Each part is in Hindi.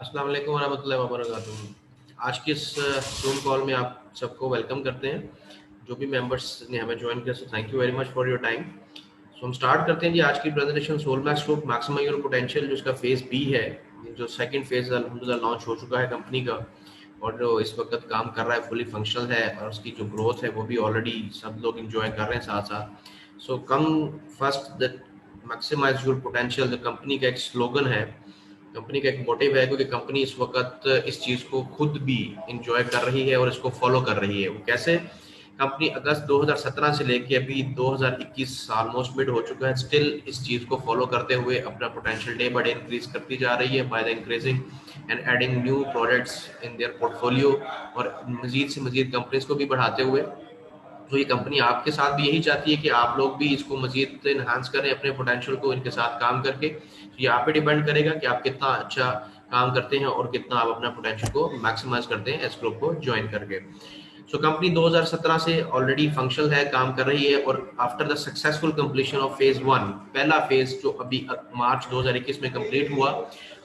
अस्सलाम वालेकुम वरहमतुल्लाहि वबरकातुहू। आज की इस ज़ूम कॉल में आप सबको वेलकम करते हैं। जो भी मेंबर्स ने हमें ज्वाइन किया, सो thank you very much for your time. So हम स्टार्ट करते हैं जी आज की presentation. Soulmax group maximise your potential, जो इसका फेज़ बी है, जो सेकंड फेज़ अल्हम्दुलिल्लाह लॉन्च हो चुका है कंपनी का, और जो इस वक्त काम कर रहा है फुली फंक्शनल है, और उसकी जो ग्रोथ है वो भी ऑलरेडी सब लोग इंजॉय कर रहे हैं साथ साथ। So come first the maximize your potential, जो कंपनी का एक स्लोगन है, कंपनी का एक मोटिव है, क्योंकि कंपनी इस वक्त इस चीज़ को खुद भी इंजॉय कर रही है और इसको फॉलो कर रही है। वो कैसे? कंपनी अगस्त 2017 से लेके अभी 2021 ऑलमोस्ट मिड हो चुका है, स्टिल इस चीज़ को फॉलो करते हुए अपना potential day by day increase करती जा रही है by the increasing and adding new products in their portfolio, और मजीद से मजीद कंपनीज को भी बढ़ाते हुए। तो ये कंपनी आपके साथ भी यही चाहती है कि आप लोग भी इसको मजीद इन्हांस करें अपने पोटेंशियल को इनके साथ काम करके। तो ये आप पे डिपेंड करेगा कि आप कितना अच्छा काम करते हैं और कितना आप अपना पोटेंशियल को मैक्सिमाइज करते हैं इस ग्रुप को ज्वाइन करके। सो कंपनी 2017 से ऑलरेडी फंक्शनल है, काम कर रही है, और after the successful completion of phase one, पहला फेज जो अभी मार्च 2021 में कंप्लीट हुआ,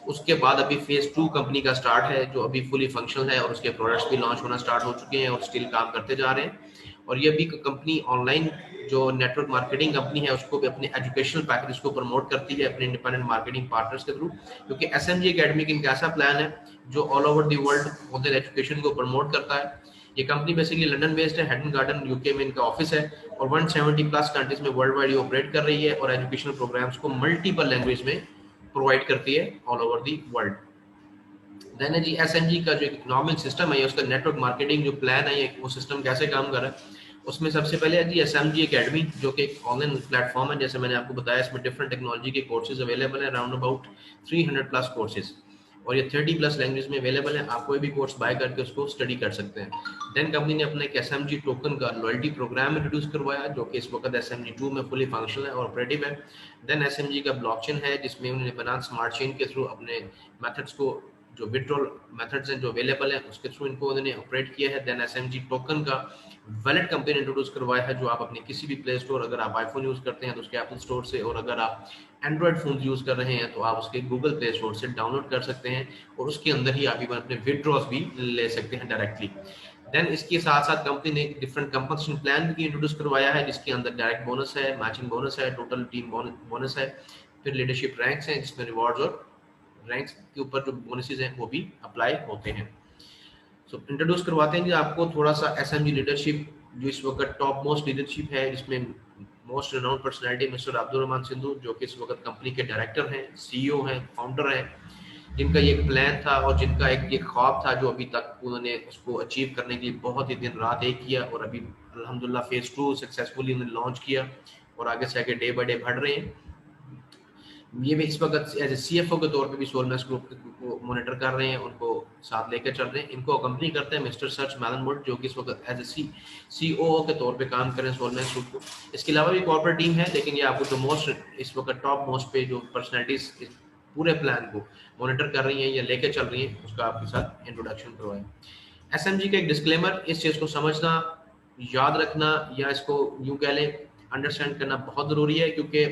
उसके बाद अभी फेज टू कंपनी का स्टार्ट है, जो अभी फुली फंक्शनल है, और उसके प्रोडक्ट्स भी लॉन्च होना स्टार्ट हो चुके हैं और स्टिल काम करते जा रहे हैं। और ये भी कंपनी ऑनलाइन जो नेटवर्क मार्केटिंग कंपनी है, उसको भी अपने एजुकेशनल पैकेज को प्रमोट करती है अपने इंडिपेंडेंट मार्केटिंग पार्टनर्स के थ्रू, क्योंकि एसएमजी एकेडमी का इनका ऐसा प्लान है जो all over the world online education को प्रमोट करता है। ये कंपनी बेसिकली लंदन बेस्ड है, हेडन गार्डन यूके में इनका ऑफिस है, और 170 प्लस कंट्रीज में वर्ल्ड वाइड ऑपरेट कर रही है, और एजुकेशनल प्रोग्राम्स को मल्टीपल लैंग्वेज में प्रोवाइड करती है all over the world. Then है जी एसएमजी का जो इकोनॉमिक सिस्टम है, उसका नेटवर्क मार्केटिंग जो प्लान है, वो सिस्टम कैसे काम कर रहा है। उसमें सबसे पहले है जी एसएमजी एकेडमी, जो कि एक ऑनलाइन प्लेटफॉर्म है। जैसे मैंने आपको बताया, इसमें डिफरेंट टेक्नोलॉजी के कोर्सेज अवेलेबल है, अराउंड अबाउट 300 प्लस कोर्सेज, और ये 30 प्लस लैंग्वेज में अवेलेबल है। आप कोई भी कोर्स बाय करके उसको स्टडी कर सकते हैं। देन कंपनी ने अपने एक एसएमजी टोकन का लॉयल्टी प्रोग्राम इंट्रोड्यूस करवाया, जो कि इस वक्त एसएमजी 2 में फुली फंक्शनल है और ऑपरेटिव है। देन एसएमजी का ब्लॉकचेन है, जिसमें उन्होंने बना स्मार्ट चेन के थ्रू अपने मेथड्स को, जो विड्रॉल मेथड्स हैं जो अवेलेबल है, उसके थ्रू इनको उन्होंने ऑपरेट किया है। देन एसएमजी टोकन का वैलेट कंपनी ने इंट्रोड्यूस करवाया है, जो आप अपने किसी भी प्ले स्टोर, अगर आप आईफोन यूज करते हैं तो उसके एप्पल स्टोर से, और अगर आप एंड्रॉयड फोन यूज कर रहे हैं तो आप उसके गूगल प्ले स्टोर से डाउनलोड कर सकते हैं, और उसके अंदर ही आप अपने विड्रॉस भी ले सकते हैं डायरेक्टली। देन इसके साथ साथ कंपनी ने डिफरेंट कंपनसेशन प्लान भी इंट्रोड्यूस करवाया है, जिसके अंदर डायरेक्ट बोनस है, मैचिंग बोनस है, टोटल टीम बोनस है, फिर लीडरशिप रैंक्स हैं जिसमें रिवॉर्ड्स और रैंक्स के ऊपर जो बोनसेस हैं वो भी अप्लाई होते हैं। सो इंट्रोड्यूस करवाते हैं जी आपको थोड़ा सा एसएमजी लीडरशिप, जो इस वक्त टॉप मोस्ट लीडरशिप है, जिसमें most renowned personality mister Abdul Rahman Sindhu, जो कि इस वक्त कंपनी के डायरेक्टर हैं, सीईओ हैं, फाउंडर हैं, जिनका ये प्लान था और जिनका एक ये ख्वाब था, जो अभी तक उन्होंने उसको अचीव करने के लिए बहुत ही दिन रात एक किया, और अभी अल्हम्दुलिल्लाह फेज टू सक्सेसफुली उन्होंने लॉन्च किया, और आगे से आगे डे बाय डे बढ़ रहे हैं। ये भी इस वक्त एज ए सीएफओ के तौर पे भी सोलमैक्स ग्रुप को मॉनिटर कर रहे हैं, उनको साथ लेकर चल रहे हैं। इनको कंपनी करते हैं मिस्टर सर्च मैलनवुड, जो कि इस वक्त एज ए सीओओ के तौर पे काम कर रहे हैं सोलमैक्स ग्रुप को। इसके अलावा भी कॉर्पोरेट टीम है, लेकिन ये आपको जो मोस्ट इस वक्त टॉप मोस्ट पे जो पर्सनैलिटीज इस पूरे प्लान को मॉनिटर कर रही हैं या लेकर चल रही हैं, उसका आपके साथ इंट्रोडक्शन करवाएं। एसएमजी का एक डिस्क्लेमर, इस चीज़ को समझना, याद रखना, या इसको यूं कह लें अंडरस्टैंड करना बहुत ज़रूरी है, क्योंकि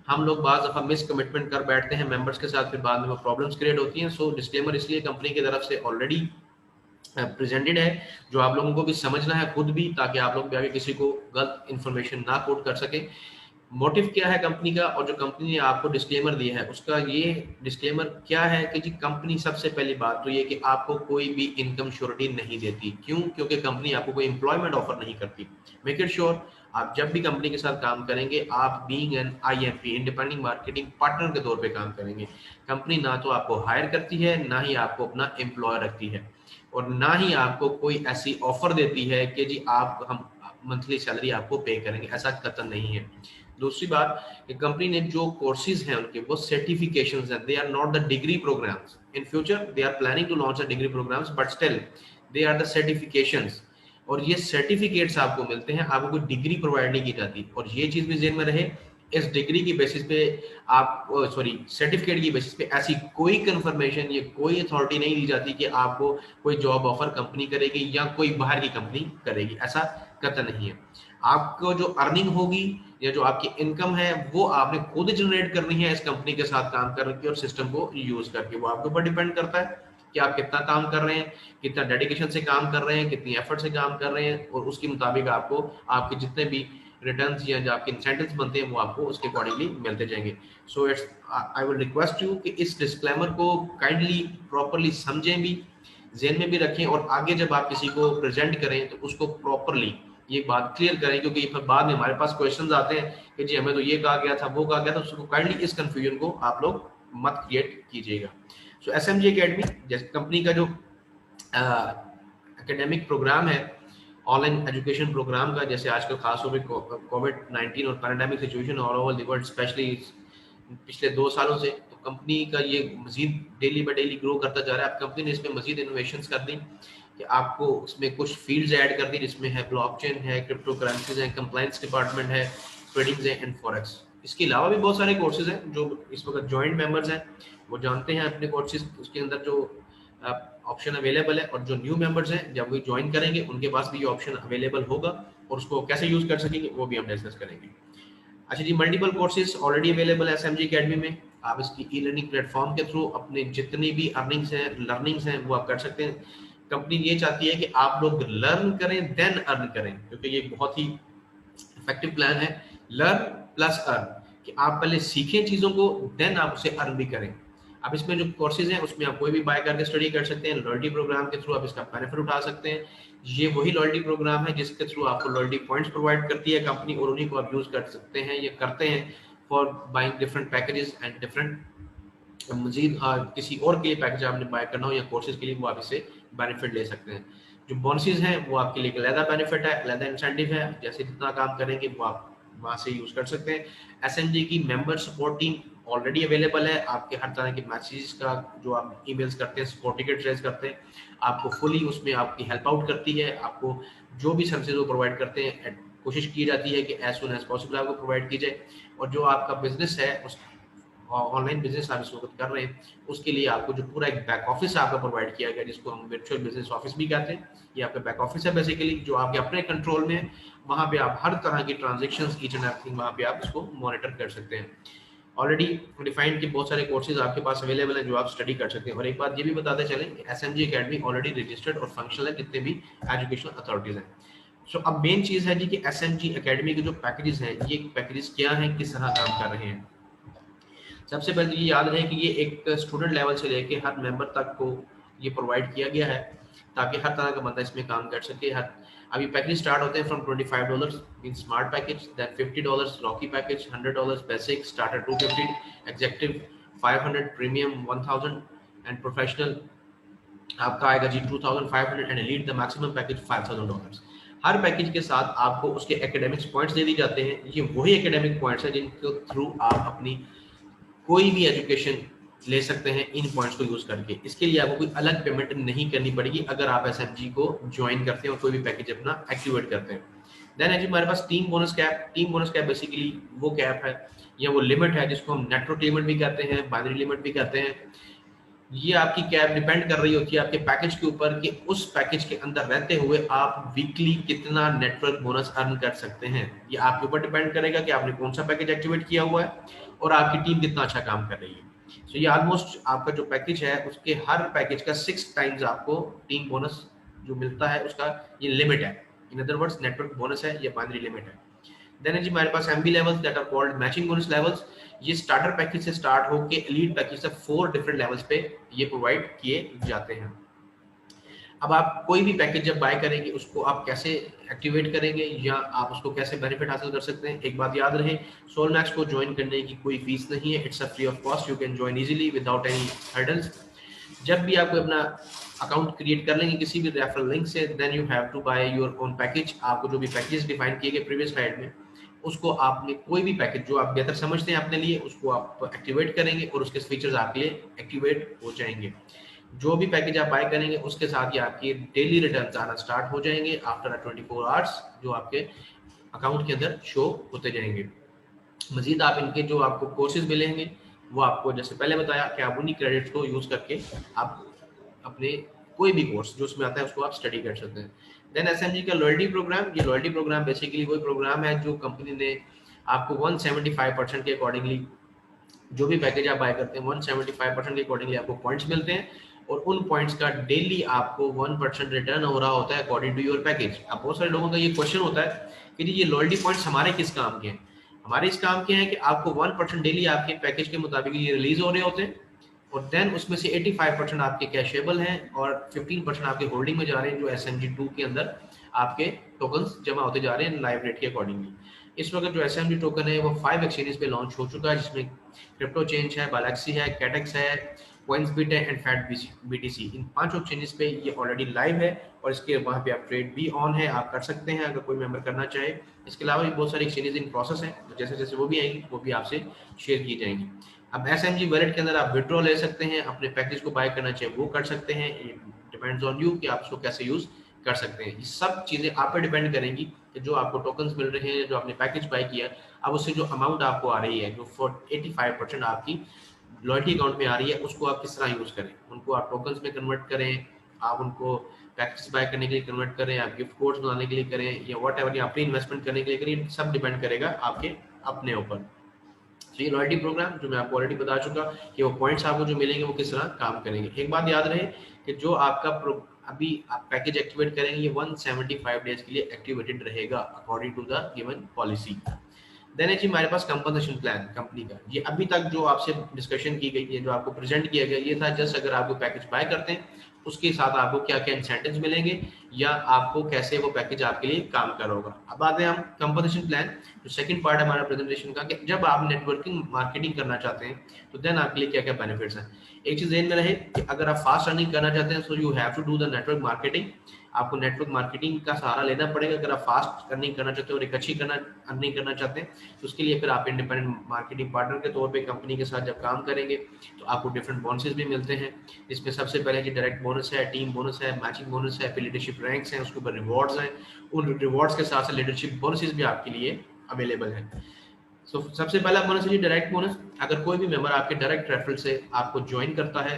हम लोग बाज़ दफ़ा मिस कमिटमेंट कर बैठते हैं मेंबर्स के साथ, फिर बाद में वो प्रॉब्लम्स क्रिएट होती हैं। सो डिस्क्लेमर इसलिए कंपनी की तरफ से ऑलरेडी प्रेजेंटेड है, जो आप लोगों को भी समझना है खुद भी, ताकि आप लोग भी आगे किसी को गलत इन्फॉर्मेशन ना कोट कर सके। मोटिव क्या है कंपनी का, और जो कंपनी ने आपको डिस्क्लेमर दिया है उसका ये डिस्क्लेमर क्या है कि जी कंपनी सबसे पहली बात तो ये कि आपको कोई भी इनकम श्योरिटी नहीं देती। क्यों? क्योंकि कंपनी आपको कोई एम्प्लॉयमेंट ऑफर नहीं करती। मेक इट श्योर आप जब भी कंपनी के साथ काम करेंगे, आप being an IMP independent marketing partner के तौर पे काम करेंगे। कंपनी ना तो आपको हायर करती है, ना ही आपको अपना एम्प्लॉयर रखती है, और ना ही आपको कोई ऐसी ऑफर देती है कि जी आप हम मंथली सैलरी आपको पे करेंगे, ऐसा कतई नहीं है। दूसरी बात कि कंपनी ने जो कोर्सेज हैं उनके, वो सर्टिफिकेशंस हैं, they are not the degree programmes. In future they are planning to launch the degree programmes, but still they are the certifications, और ये सर्टिफिकेट्स आपको मिलते हैं, आपको कोई डिग्री प्रोवाइड नहीं की जाती। और ये चीज भी जेहन में रहे, इस डिग्री की बेसिस पे आप सर्टिफिकेट की बेसिस पे ऐसी कोई कंफर्मेशन या कोई अथॉरिटी नहीं दी जाती कि आपको कोई जॉब ऑफर कंपनी करेगी या कोई बाहर की कंपनी करेगी, ऐसा कतई नहीं है। आपको जो अर्निंग होगी या जो आपकी इनकम है वो आपने खुद जनरेट करनी है इस कंपनी के साथ काम करके और सिस्टम को यूज करके। वो आपके ऊपर डिपेंड करता है कि आप कितना काम कर रहे हैं, कितना डेडिकेशन से काम कर रहे हैं, कितनी एफर्ट से काम कर रहे हैं, और उसके मुताबिक आपको आपके जितने भी रिटर्न्स या जो आपके इंसेंटिव्स बनते हैं वो आपको उसके अकॉर्डिंगली मिलते जाएंगे। So it's I will request you कि इस डिस्क्लेमर को काइंडली प्रॉपरली समझें भी, ज़हन में भी रखें, और आगे जब आप किसी को प्रेजेंट करें तो उसको प्रॉपरली ये बात क्लियर करें, क्योंकि फिर बाद में हमारे पास क्वेश्चंस आते हैं कि जी हमें तो ये कहा गया था, वो कहा गया था। उसको काइंडली इस कंफ्यूजन को आप लोग मत क्रिएट कीजिएगा। सो एसएमजी एकेडमी जैसे कंपनी का जो एकेडमिक प्रोग्राम है, ऑनलाइन एजुकेशन प्रोग्राम का, जैसे आजकल खासतौर पर कोविड-19 और pandemic situation all over the world, specially पिछले 2 सालों से, तो कंपनी का ये मजीद डेली बाय डेली ग्रो करता जा रहा है। अब कंपनी ने इसमें मजीद इनोवेशंस कर दी कि आपको उसमें कुछ फील्ड्स ऐड कर दी, जिसमें है ब्लॉकचेन है, क्रिप्टो करेंसीज है, कंप्लायंस डिपार्टमेंट है, ट्रेडिंग है एंड फॉरेक्स। इसके अलावा भी बहुत सारे कोर्सेज हैं जो इस वक्त जॉइंट मेंबर्स हैं वो जानते हैं अपने कोर्सेज उसके अंदर जो ऑप्शन अवेलेबल है, और जो न्यू मेंबर्स हैं जब वो ज्वाइन करेंगे उनके पास भी ये ऑप्शन अवेलेबल होगा, और उसको कैसे यूज कर सकेंगे वो भी हम डिस्कस करेंगे। अच्छा जी, मल्टीपल कोर्सेज ऑलरेडी अवेलेबल है एसएमजी एकेडमी में। आप इसकी ई लर्निंग प्लेटफॉर्म के थ्रू अपने जितनी भी अर्निंग्स हैं, लर्निंग्स हैं, वो आप कर सकते हैं। कंपनी ये चाहती है कि आप लोग लर्न करें देन अर्न करें, क्योंकि ये बहुत ही इफेक्टिव प्लान है, लर्न प्लस अर्न, कि आप पहले सीखें चीज़ों को देन आप उसे अर्न भी करें। अब इसमें जो कोर्सेज हैं उसमें आप कोई भी बाय करके स्टडी कर सकते हैं, लॉयल्टी प्रोग्राम के थ्रू आप इसका बेनिफिट उठा सकते हैं। ये वही लॉयल्टी प्रोग्राम है जिसके थ्रू आपको लॉयल्टी पॉइंट्स प्रोवाइड करती है कंपनी, और उन्हीं को आप यूज कर सकते हैं या करते हैं for buying different packages and different मजीद किसी और के लिए पैकेज आपने बाय करना हो या कोर्सेज के लिए, वो आप इससे बेनिफिट ले सकते हैं। जो बोनसेस हैं वो आपके लिए अलग बेनिफिट है, अलग इंसेंटिव है, जैसे जितना काम करेंगे वो आप वहाँ से यूज कर सकते हैं। एसएनजी की member support team already available है, आपके हर तरह के मैसेजेस का जो आप ईमेल्स करते हैं, सपोर्ट टिकट रेज करते हैं, आपको फुली उसमें आपकी हेल्प आउट करती है। आपको जो भी सर्विसेज वो प्रोवाइड करते हैं कोशिश की जाती है कि एज सुन एज पॉसिबल आपको प्रोवाइड की जाए। और जो आपका बिजनेस है उस ऑनलाइन बिजनेस आप इस वक्त कर रहे हैं उसके लिए आपको जो पूरा एक बैक ऑफिस आपका प्रोवाइड किया गया, जिसको हम वर्चुअल बिजनेस ऑफिस भी कहते हैं, ये आपका बैक ऑफिस है बेसिकली, जो आपके अपने कंट्रोल में है। वहाँ पे आप हर तरह की ट्रांजेक्शन्स ईच एंड एवरीथिंग वहाँ पे आप इसको मॉनिटर कर सकते हैं। ऑलरेडी डिफाइंड के बहुत सारे कोर्सेज आपके पास अवेलेबल हैं जो आप स्टडी कर सकते हैं। और एक बात ये भी बताते चलें कि एसएमजी एकेडमी ऑलरेडी रजिस्टर्ड और फंक्शनल है जितने भी एजुकेशनल अथॉरिटीज हैं। सो अब मेन चीज़ है जी कि एसएमजी एकेडमी के जो पैकेजेस हैं, ये पैकेजेस क्या हैं, किस तरह काम कर रहे हैं। सबसे पहले ये याद रहे कि ये एक स्टूडेंट लेवल से लेके हर मेंबर तक को ये प्रोवाइड किया गया है, ताकि हर तरह का बंदा इसमें काम कर सके। हर अभी पैकेज स्टार्ट होते हैं from $25 in smart package, than $50 rookie package, $100 basic, starter $250, executive $500, premium $1000 and professional आपका आएगा जी $2500 and elite the maximum package $5000। हर पैकेज के साथ आपको उसके एकेडमिक्स पॉइंट्स दे दी जाते हैं। ये वही एकेडमिक पॉइंट्स हैं जिनके थ्रू आप अपनी कोई भी एजुकेशन ले सकते हैं इन पॉइंट्स को यूज करके। इसके लिए आपको कोई अलग पेमेंट नहीं करनी पड़ेगी अगर आप एसएमजी को ज्वाइन करते हैं और कोई भी पैकेज अपना एक्टिवेट करते हैं। देन है जी हमारे पास team bonus cap. Team bonus cap basically वो कैप है या वो लिमिट है जिसको हम नेटवर्क लिमिट भी कहते हैं, बाइनरी लिमिट भी कहते हैं। ये आपकी कैप डिपेंड कर रही होती है आपके पैकेज के ऊपर कि उस पैकेज के अंदर रहते हुए आप वीकली कितना नेटवर्क बोनस अर्न कर सकते हैं। ये आपके ऊपर डिपेंड करेगा कि आपने कौन सा पैकेज एक्टिवेट किया हुआ है और आपकी टीम कितना अच्छा काम कर रही है। सो ये ऑलमोस्ट आपका जो पैकेज है उसके हर पैकेज का 6 टाइम्स आपको टीम बोनस जो मिलता है उसका ये लिमिट है। In other words network bonus है, ये बाइनरी लिमिट है। देन है जी हमारे पास MB levels that are called matching bonus levels. ये स्टार्टर पैकेज से स्टार्ट होके एलीट पैकेज तक 4 डिफरेंट लेवल्स पे ये प्रोवाइड किए जाते हैं। अब आप कोई भी पैकेज जब बाय करेंगे उसको आप कैसे एक्टिवेट करेंगे या आप उसको कैसे बेनिफिट हासिल कर सकते हैं, एक बात याद रहे, सोलमैक्स को ज्वाइन करने की कोई फीस नहीं है, it's a free of cost, you can join easily without any hurdles. जब भी आप अपना अकाउंट क्रिएट कर लेंगे किसी भी रेफरल लिंक से, then you have to buy your own package. आपको जो भी पैकेजेस डिफाइन किए गए प्रीवियस स्लाइड में, उसको आपने कोई भी पैकेज जो आप बेहतर समझते हैं अपने लिए उसको आप एक्टिवेट करेंगे और उसके फीचर्स आपके लिए एक्टिवेट हो जाएंगे। जो भी पैकेज आप बाय करेंगे उसके साथ ही आपके डेली रिटर्न्स आना स्टार्ट हो जाएंगे आफ्टर 24 आवर्स, जो आपके अकाउंट के अंदर शो होते जाएंगे। मजीद आप इनके जो आपको कोर्सेज मिलेंगे वो आपको जैसे पहले बताया कि आप उन्हीं क्रेडिट्स को यूज करके आप अपने कोई भी कोर्स जो उसमें आता है उसको आप स्टडी कर सकते हैं। देन एसएमजी का लॉयल्टी प्रोग्राम, ये लॉयल्टी प्रोग्राम बेसिकली वही प्रोग्राम है जो कंपनी ने आपको 175% के अकॉर्डिंगली जो भी पैकेज आप बाय करते हैं 175% के अकॉर्डिंगली आपको पॉइंट्स मिलते हैं और उन पॉइंट्स का डेली आपको 1% रिटर्न हो रहा होता है अकॉर्डिंग टू योर पैकेज। अब बहुत सारे लोगों का ये क्वेश्चन होता है कि जी ये लॉयल्टी पॉइंट्स हमारे किस काम के हैं? हमारे इस काम के हैं कि आपको 1% डेली आपके पैकेज के मुताबिक ये रिलीज हो रहे होते हैं और देन उसमें से 85% आपके कैशेबल हैं और 15% आपके होल्डिंग में जा रहे हैं जो SMG2 के अंदर आपके टोकन्स जमा होते जा रहे हैं लाइव रेट के अकॉर्डिंगली। इस वक्त जो SMG टोकन है वो 5 एक्सचेंजेस पे लॉन्च हो चुका है जिसमें क्रिप्टो चेंज है, बालाक्सी है, कैटेक्स है, कॉइन्सबिट है and fat BTC। In 5 exchanges पे ये ऑलरेडी लाइव है और इसके वहाँ पे आप ट्रेड भी ऑन है, आप कर सकते हैं अगर कोई मेंबर करना चाहे। इसके अलावा भी बहुत सारी एक्सचेंजेस इन प्रोसेस हैं, जैसे जैसे वो भी आएंगी वो भी आपसे शेयर की जाएंगी। अब SMG वॉलेट के अंदर आप विड्रॉ ले सकते हैं, अपने पैकेज को बाय करना चाहे वो कर सकते हैं, डिपेंड्स ऑन यू कि आप उसको कैसे यूज कर सकते हैं। ये सब चीजें आप पे डिपेंड करेंगी कि जो आपको टोकन्स मिल रहे हैं, जो आपने पैकेज बाय किया, अब उससे जो अमाउंट आपको आ रही है जो 85% आपकी लॉयल्टी अकाउंट में आ रही है उसको आप किस तरह यूज करें। उनको आप टोकन्स में कन्वर्ट करें, आप उनको पैकेज बाय करने के लिए कन्वर्ट करें, आप गिफ्ट कोड्स बनाने के लिए करें या वट एवर, अपनी इन्वेस्टमेंट करने के लिए करें, सब डिपेंड करेगा आपके अपने ऊपर। तो ये लॉयल्टी प्रोग्राम जो मैं आपको ऑलरेडी बता चुका कि वो पॉइंट्स आपको जो मिलेंगे वो किस तरह काम करेंगे। एक बात याद रहे कि जो आपका अभी आप पैकेज एक्टिवेट करेंगे ये 175 डेज के लिए एक्टिवेटेड रहेगा according to the given policy. Then है जी हमारे पास कंपनसेशन प्लान कंपनी का। ये अभी तक जो आपसे डिस्कशन की गई है, जो आपको प्रेजेंट किया गया, ये था जस्ट अगर आपको पैकेज बाय करते हैं उसके साथ आपको क्या क्या इंसेंटिव्स मिलेंगे या आपको कैसे वो पैकेज आपके लिए काम कर होगा। अब आते हैं हम कंपनसेशन प्लान, जो सेकंड पार्ट है हमारा प्रेजेंटेशन का, कि जब आप नेटवर्किंग मार्केटिंग करना चाहते हैं तो देन आपके लिए क्या क्या बेनिफिट्स हैं। एक चीज ध्यान में रहे कि अगर आप फास्ट अर्निंग करना चाहते हैं so you have to do the network marketing. आपको नेटवर्क मार्केटिंग का सहारा लेना पड़ेगा अगर आप फास्ट अर्निंग करना चाहते हो और एक अच्छी अर्निंग करना चाहते हैं। तो उसके लिए फिर आप इंडिपेंडेंट मार्केटिंग पार्टनर के तौर पे कंपनी के साथ जब काम करेंगे तो आपको डिफरेंट बोनसेस भी मिलते हैं। इसमें सबसे पहले जी डायरेक्ट बोनस है, टीम बोनस है, मैचिंग बोनस है, फिर लीडरशिप रैंक्स हैं, उसके ऊपर रिवॉर्ड्स हैं। उन रिवॉर्ड्स के साथ साथ लीडरशिप बोनसेस भी आपके लिए अवेलेबल है। सबसे पहला बोनस है जी डायरेक्ट बोनस। अगर कोई भी मेंबर आपके डायरेक्ट रेफरल से आपको ज्वाइन करता है,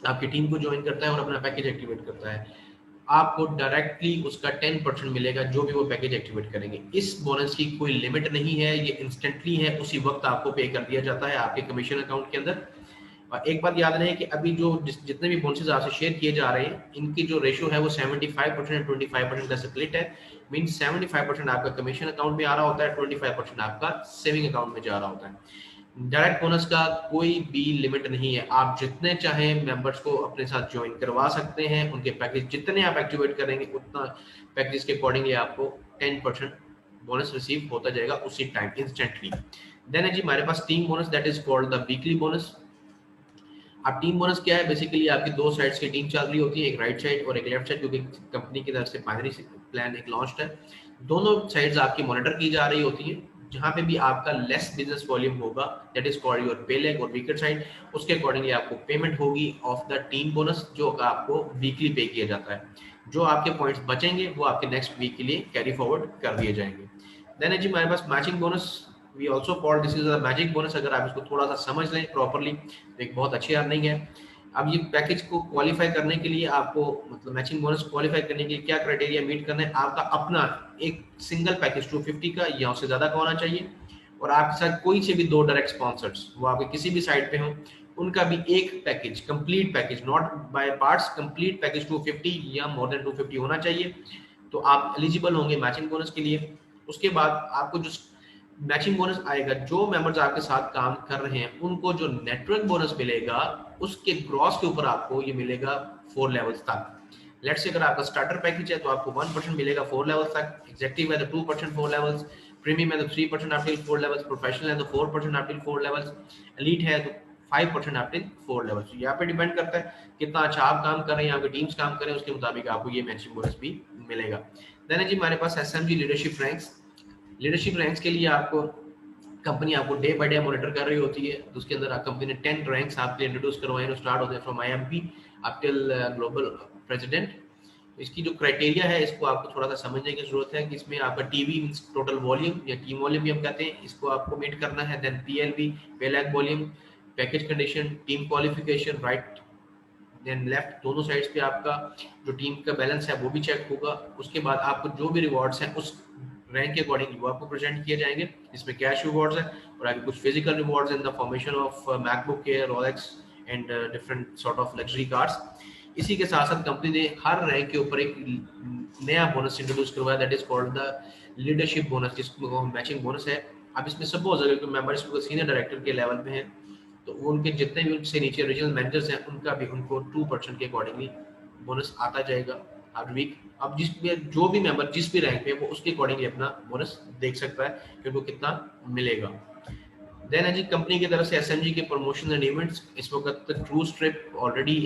आपकी टीम को ज्वाइन करता है और अपना पैकेज एक्टिवेट करता है, आपको डायरेक्टली उसका 10% मिलेगा जो भी वो पैकेज एक्टिवेट करेंगे। इस बोनस की कोई लिमिट नहीं है, ये इंस्टेंटली है, उसी वक्त आपको पे कर दिया जाता है आपके कमीशन अकाउंट के अंदर। और एक बात याद रहे कि अभी जो जितने भी बोनसेस आपसे शेयर किए जा रहे हैं इनकी जो रेशियो है वो 75% 25% का स्प्लिट है। मीन 75% आपका कमीशन अकाउंट में आ रहा होता है, 25% आपका सेविंग अकाउंट में जा रहा होता है। डायरेक्ट बोनस का कोई भी लिमिट नहीं है, आप जितने चाहें मेंबर्स को अपने साथ ज्वाइन करवा सकते हैं। उनके पैकेज जितने आप एक्टिवेट करेंगे उतना पैकेज के अकॉर्डिंगली आपको 10% बोनस रिसीव होता जाएगा उसी टाइम इंस्टेंटली। देन है जी हमारे पास team bonus, that is called the weekly bonus. अब टीम बोनस क्या है, बेसिकली आपकी दो साइड्स की टीम चल रही होती है, एक राइट साइड और एक लेफ्ट साइड, क्योंकि कंपनी की तरफ से बाइनरी प्लान एक लॉन्च है। दोनों साइड्स आपकी मॉनिटर की जा रही होती है। जहां पे भी आपका लेस बिजनेस वॉल्यूम होगा दैट इज कॉल्ड योर पे लेग और वीकर साइड, उसके अकॉर्डिंगली आपको पेमेंट होगी ऑफ द टीम बोनस जो आपको वीकली पे किया जाता है। जो आपके पॉइंट्स बचेंगे वो आपके नेक्स्ट वीक के लिए कैरी फॉरवर्ड कर दिए जाएंगे। देन है जी हमारे पास matching bonus, we also called this is a magic bonus. अगर आप इसको थोड़ा सा समझ लें प्रॉपरली तो एक बहुत अच्छी अर्निंग है। अब ये पैकेज को क्वालिफाई करने के लिए आपको मतलब मैचिंग बोनस क्वालिफाई करने के लिए क्या क्राइटेरिया मीट करना है, आपका अपना एक सिंगल पैकेज 250 का या उससे ज्यादा का होना चाहिए और आपके साथ कोई से भी दो डायरेक्ट स्पॉन्सर्स वो आपके किसी भी साइड पे हो, उनका भी एक package complete package not by parts, complete package 250 या मोर देन 250 होना चाहिए तो आप एलिजिबल होंगे मैचिंग बोनस के लिए। उसके बाद आपको जो मैचिंग बोनस आएगा, जो मेंबर्स आपके साथ काम कर रहे हैं उनको जो नेटवर्क बोनस मिलेगा उसके ग्रॉस के ऊपर आपको ये मिलेगा 4 लेवल्स तक। लेट्स से अगर आपका स्टार्टर पैकेज है तो आपको 1% मिलेगा 4 लेवल्स तक, एग्जीक्यूटिव है तो 2% 4 लेवल्स, प्रीमियम है तो 3% अप टिल 4 लेवल्स, प्रोफेशनल है तो 4% अप टिल 4 लेवल्स, एलीट है तो 5% अप टिल 4 लेवल्स। यहाँ पे डिपेंड करता है कितना अच्छा आप काम कर रहे हैं, आपकी टीम्स काम कर रहे हैं, उसके मुताबिक आपको ये मैचिंग बोनस भी मिलेगा। देन जी हमारे पास SMG leadership ranks. Leadership ranks के लिए आपको कंपनी आपको डे बाय डे मॉनिटर कर रही होती है, तो उसके अंदर कंपनी ने 10 रैंक्स आपके इंट्रोड्यूस करवाए हैं, स्टार्ट होते हैं from IMP up till global president. इसकी जो क्राइटेरिया है इसको आपको थोड़ा सा समझने की जरूरत है कि इसमें आपका टीवी मींस टोटल वॉल्यूम या टीम वॉल्यूम भी हम कहते हैं, इसको आपको मीट करना है। देन पीएलवी पे lack volume, package condition, team qualification, right then left, दोनों साइड्स पे आपका जो टीम का बैलेंस है वो भी चेक होगा। उसके बाद आपको जो भी रिवॉर्ड्स हैं उस रैंक के अकॉर्डिंग वो आपको प्रेजेंट किए जाएंगे। इसमें कैश रिवॉर्ड्स है और आगे कुछ physical rewards in the formation of MacBook air, Rolex and different sort of luxury cars. इसी के साथ साथ कंपनी ने हर रैंक के ऊपर एक नया बोनस इंट्रोड्यूस करवाया, that is called the leadership bonus, जिसको मैचिंग बोनस है। अब इसमें सपोज अगर कोई मेंबर इसको सीनियर डायरेक्टर के लेवल पे है तो वो उनके जितने भी उनसे नीचे रीजनल मैनेजर्स हैं उनका भी उनको 2% के अकॉर्डिंगली बोनस आता जाएगा हर वीक। अब जो भी मेंबर जिस भी रैंक पे वो उसके अकॉर्डिंगली अपना बोनस देख सकता है कि उनको कितना मिलेगा। देन है जी कंपनी की तरफ से एसएमजी के प्रमोशन एंड इवेंट्स। इस वक्त क्रूज ट्रिप ऑलरेडी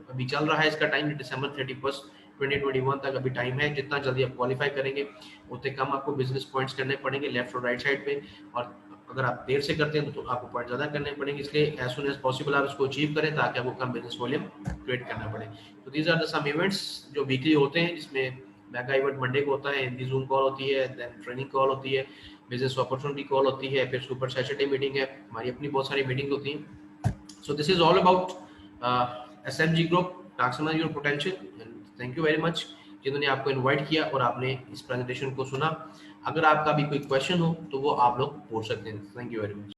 अभी चल रहा है, इसका टाइम दिसंबर 31 2021 तक अभी टाइम है। जितना जल्दी आप क्वालिफाई करेंगे उतने कम आपको बिजनेस पॉइंट्स करने पड़ेंगे लेफ्ट और राइट साइड पे, और अगर आप देर से करते हैं तो आपको पॉइंट ज़्यादा करने पड़ेंगे। इसलिए एज सुन एज पॉसिबल आप इसको अचीव करें ताकि आपको कम बिजनेस वॉल्यूम क्रिएट करना पड़े। तो these are the some events जो वीकली होते हैं, जिसमें मेगा इवेंट मंडे को होता है, हिंदी जूम कॉल होती है, देन ट्रेनिंग कॉल होती है, बिजनेस अपॉर्चुनिटी कॉल होती है, फिर सुपर सैटरडे मीटिंग है, हमारी अपनी बहुत सारी मीटिंग होती हैं। So this is all about SMG group, maximise your potential. And thank you very much जिन्होंने आपको इनवाइट किया और आपने इस प्रेजेंटेशन को सुना। अगर आपका भी कोई क्वेश्चन हो तो वो आप लोग पूछ सकते हैं। Thank you very much.